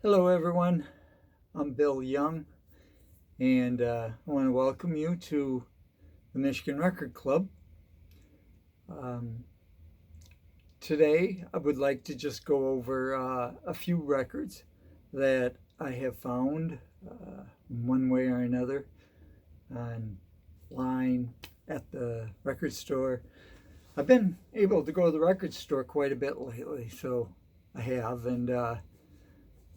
Hello, everyone. I'm Bill Young, and I want to welcome you to the Michigan Record Club. Um, Today, I would like to just go over a few records that I have found one way or another online at the record store. I've been able to go to the record store quite a bit lately, so I have, and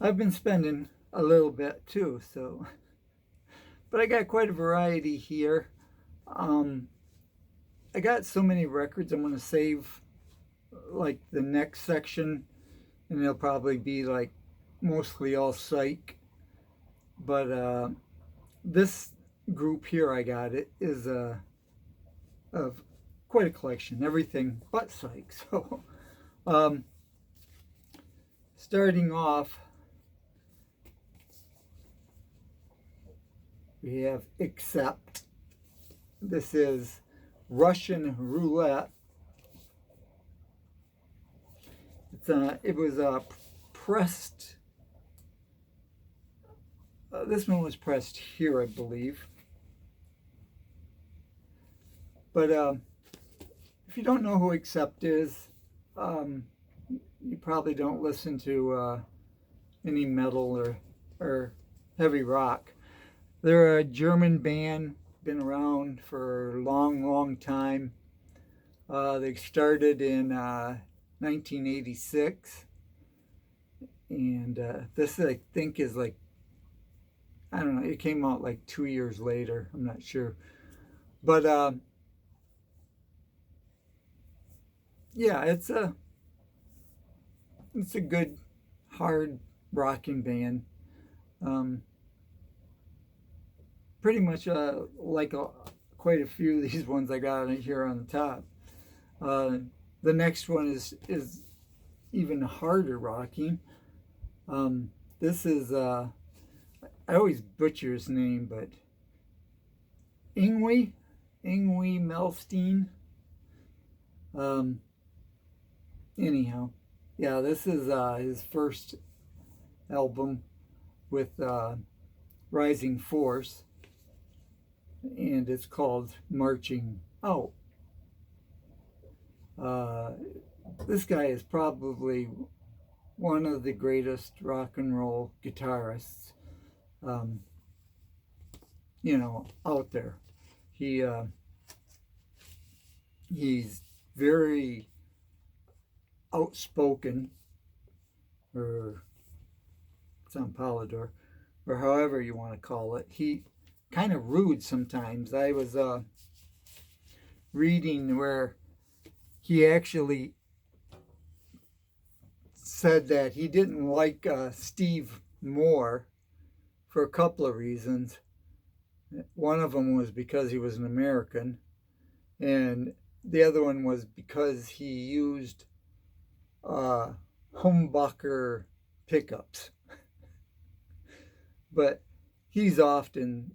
I've been spending a little bit too, so but I got quite a variety here. Um, I got so many records. I'm going to save like the next section, and it'll probably be like mostly all psych. But this group here I got it is of quite a collection, everything but psych. So um, starting off, we have Accept. This is Russian Roulette. It was pressed. This one was pressed here, I believe. But if you don't know who Accept is, um, you probably don't listen to any metal or heavy rock. They're a German band, been around for a long, long time. They started in 1986, and this I think is like, I don't know, it came out like 2 years later. I'm not sure, but yeah, it's a good hard rocking band. Um, Pretty much like quite a few of these ones I got here on the top. Uh, the next one is even harder rocking. This is I always butcher his name, but Ingwie Melstein. Um, Anyhow, yeah, this is his first album with Rising Force, and it's called Marching Out. Uh, this guy is probably one of the greatest rock and roll guitarists, um, out there. He he's very outspoken, or San Palador, or however you want to call it. He kind of rude sometimes. I was reading where he actually said that he didn't like Steve Moore for a couple of reasons. One of them was because he was an American, and the other one was because he used humbucker pickups. But he's often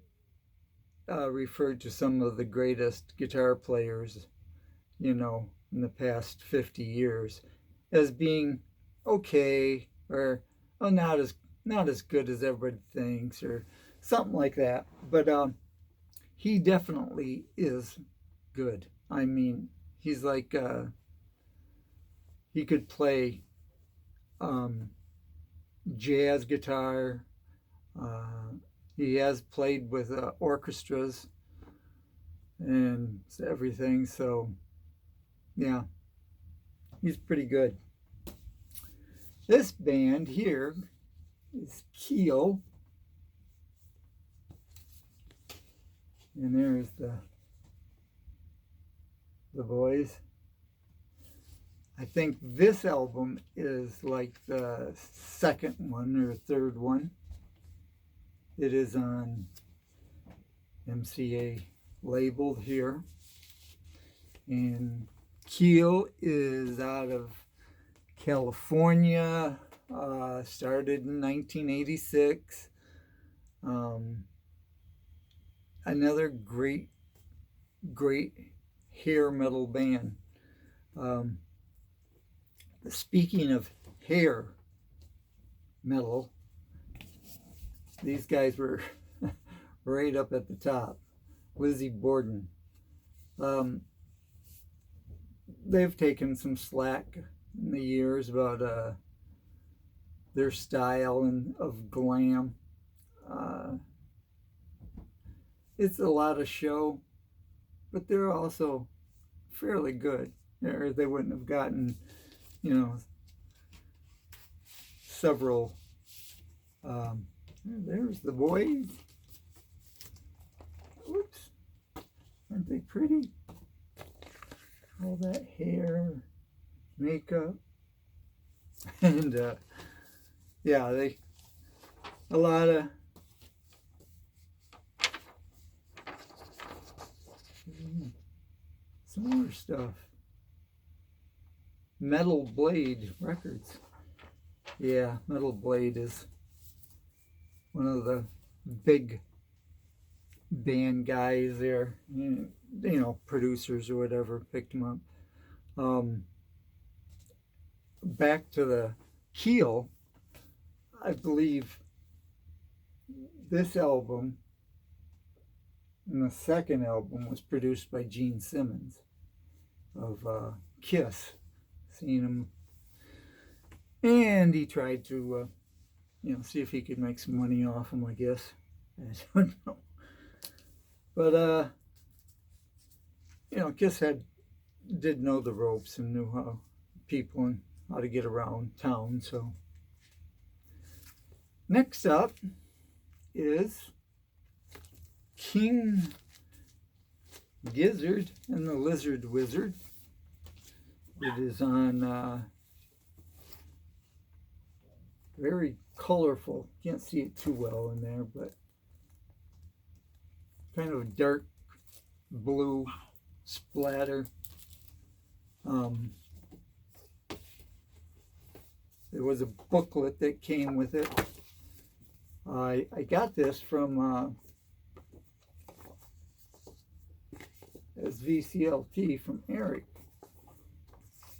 referred to some of the greatest guitar players, in the past 50 years as being okay, or not as good as everybody thinks, or something like that. But he definitely is good. I mean, he's like he could play um, jazz guitar. He has played with orchestras and everything. So, yeah, he's pretty good. This band here is Keel. And there's the boys. I think this album is like the second one or third one. It is on MCA labeled here. And Keel is out of California, started in 1986. Another great hair metal band. Speaking of hair metal, these guys were right up at the top. Lizzie Borden. Um, they've taken some slack in the years about their style and of glam. Uh, it's a lot of show, but they're also fairly good. Or they wouldn't have gotten, several. There's the boys. Oops. Aren't they pretty? All that hair, makeup, and yeah, a lot of some more stuff. Metal Blade Records. Yeah, Metal Blade is one of the big band guys there, producers or whatever picked them up. Back to the Keel, I believe this album and the second album was produced by Gene Simmons of Kiss. Seen him, and he tried to see if he could make some money off him, I guess. I don't know. But Kiss did know the ropes and knew how people and how to get around town. So next up is King Gizzard and the Lizard Wizard. It is on very colorful. Can't see it too well in there, but kind of a dark blue splatter. There was a booklet that came with it. I got this from as VCLT from Eric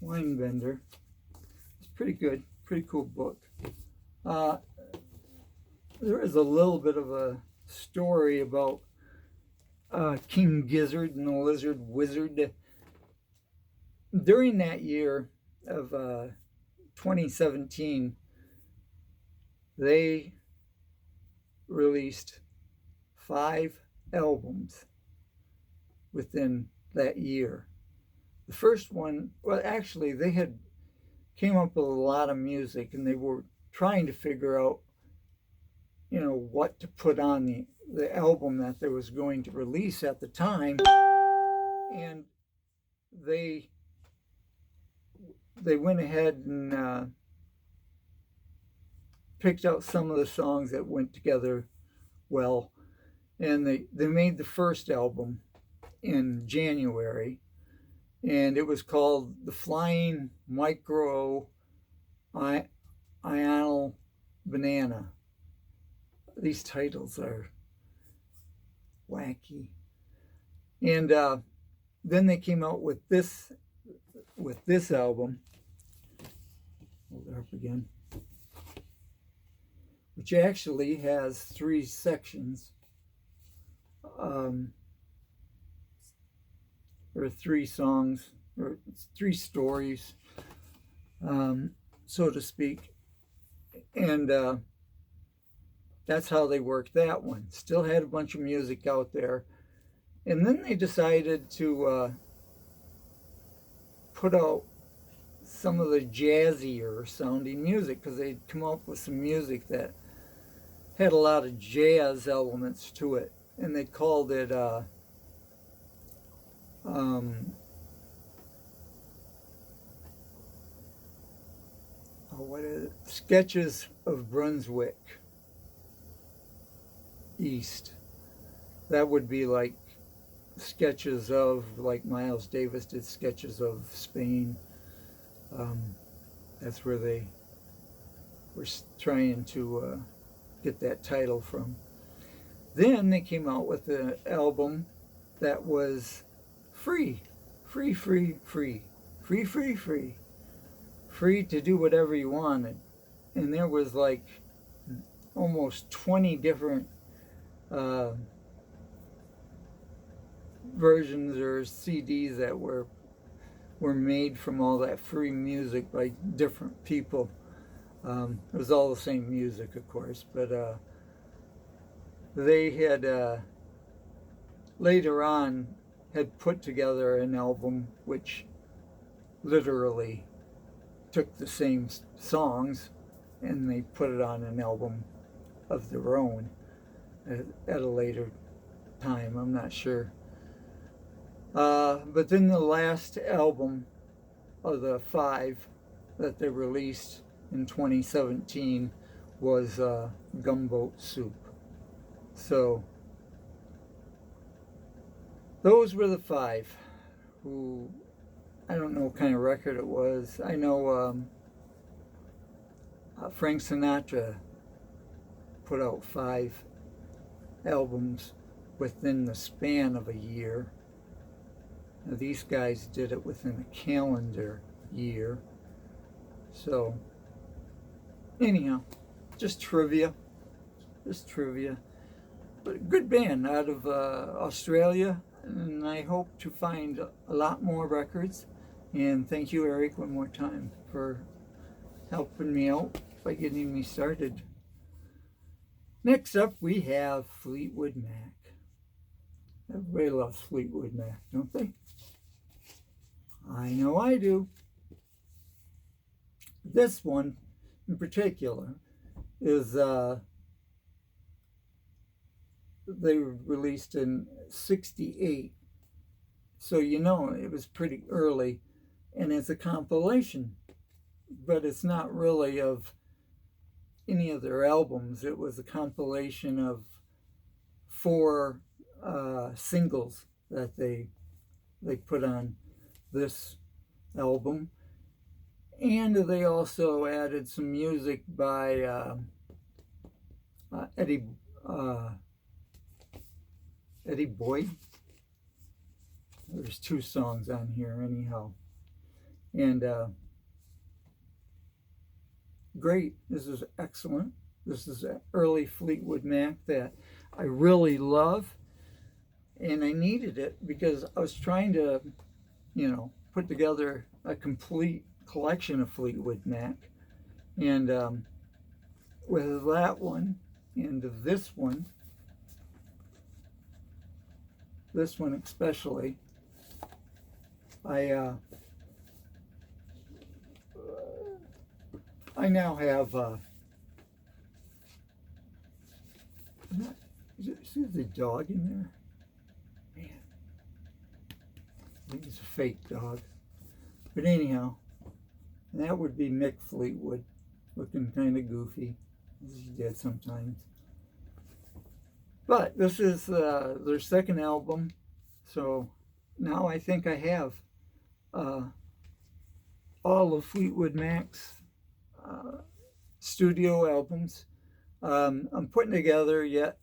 Weinbender. It's pretty good, pretty cool book. There is a little bit of a story about King Gizzard and the Lizard Wizard. During that year of 2017, they released 5 albums within that year. The first one, well, actually, they had came up with a lot of music, and they were trying to figure out, what to put on the album that they was going to release at the time. And they went ahead and picked out some of the songs that went together well, and they made the first album in January, and it was called The Flying Micro Ional Banana. These titles are wacky. And then they came out with this album. Hold it up again. Which actually has 3 sections. Or 3 songs, or 3 stories, so to speak. And that's how they worked that one. Still had a bunch of music out there. And then they decided to put out some of the jazzier sounding music, because they'd come up with some music that had a lot of jazz elements to it. And they called it what is it? Sketches of Brunswick East. That would be like sketches of, like Miles Davis did sketches of Spain. That's where they were trying to get that title from. Then they came out with an album that was free to do whatever you wanted. And there was like almost 20 different versions or CDs that were made from all that free music by different people. It was all the same music, of course, but they had later on had put together an album which literally took the same songs and they put it on an album of their own at a later time. I'm not sure. But then the last album of the 5 that they released in 2017 was Gumboat Soup. So those were the 5 who, I don't know what kind of record it was. I know Frank Sinatra put out 5 albums within the span of a year. Now, these guys did it within a calendar year. So, anyhow, just trivia. But a good band out of Australia, and I hope to find a lot more records. And thank you, Eric, one more time for helping me out by getting me started. Next up, we have Fleetwood Mac. Everybody loves Fleetwood Mac, don't they? I know I do. This one in particular is they were released in '68, so you know it was pretty early, and it's a compilation, but it's not really of any of their albums. It was a compilation of 4 singles that they put on this album, and they also added some music by Eddie Boyd. There's 2 songs on here anyhow, and great. This is excellent. This is an early Fleetwood Mac that I really love, and I needed it because I was trying to, put together a complete collection of Fleetwood Mac, and with that one and this one especially, I now have see the dog in there? Man, I think it's a fake dog. But anyhow, that would be Mick Fleetwood, looking kind of goofy, as he did sometimes. But this is their second album, so now I think I have all of Fleetwood Mac's studio albums. I'm putting together yet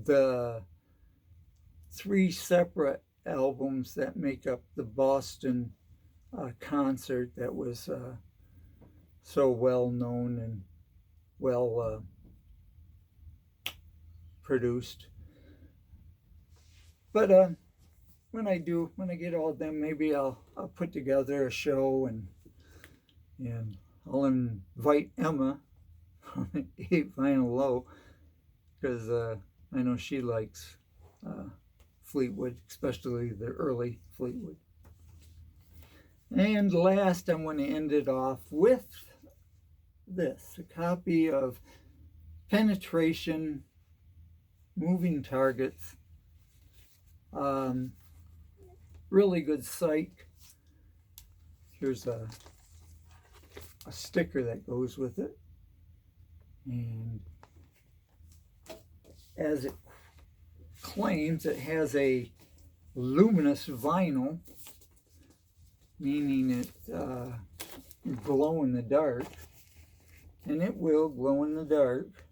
the 3 separate albums that make up the Boston concert that was so well known and well produced. But when I get all of them, maybe I'll put together a show and I'll invite Emma on 8 Vinyl Low, because I know she likes Fleetwood, especially the early Fleetwood. And last, I'm going to end it off with this, a copy of Penetration, Moving Targets. Really good psych. Here's a sticker that goes with it, and as it claims, it has a luminous vinyl, meaning it glow in the dark, and it will glow in the dark.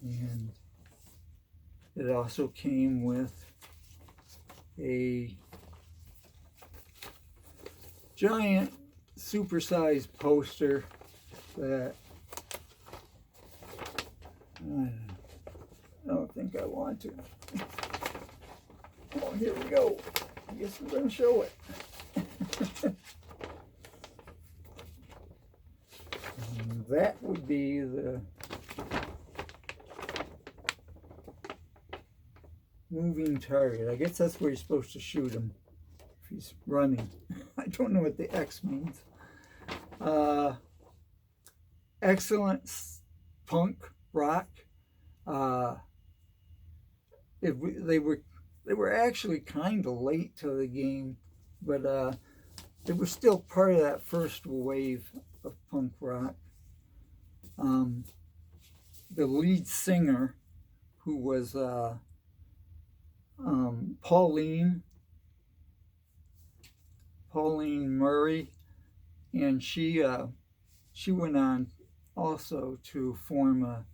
And it also came with a giant supersized poster that I don't think I want to. Oh, here we go. I guess we're going to show it. And that would be the moving target. I guess that's where you're supposed to shoot him if he's running. I don't know what the X means. Excellent punk rock. They were actually kind of late to the game, but they were still part of that first wave of punk rock. The lead singer, who was Pauline Murray, and she went on also to form a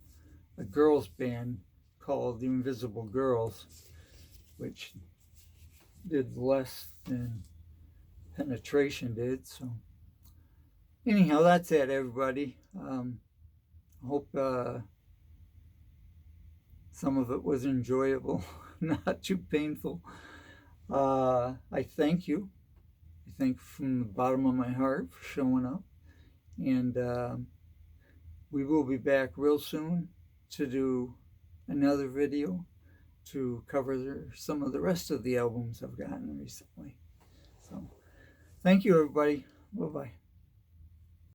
girls band called the Invisible Girls, which did less than Penetration did. So anyhow, that's it, everybody. I hope some of it was enjoyable, not too painful. I thank you. I thank from the bottom of my heart for showing up. And we will be back real soon to do another video to cover some of the rest of the albums I've gotten recently. So thank you, everybody. Bye-bye.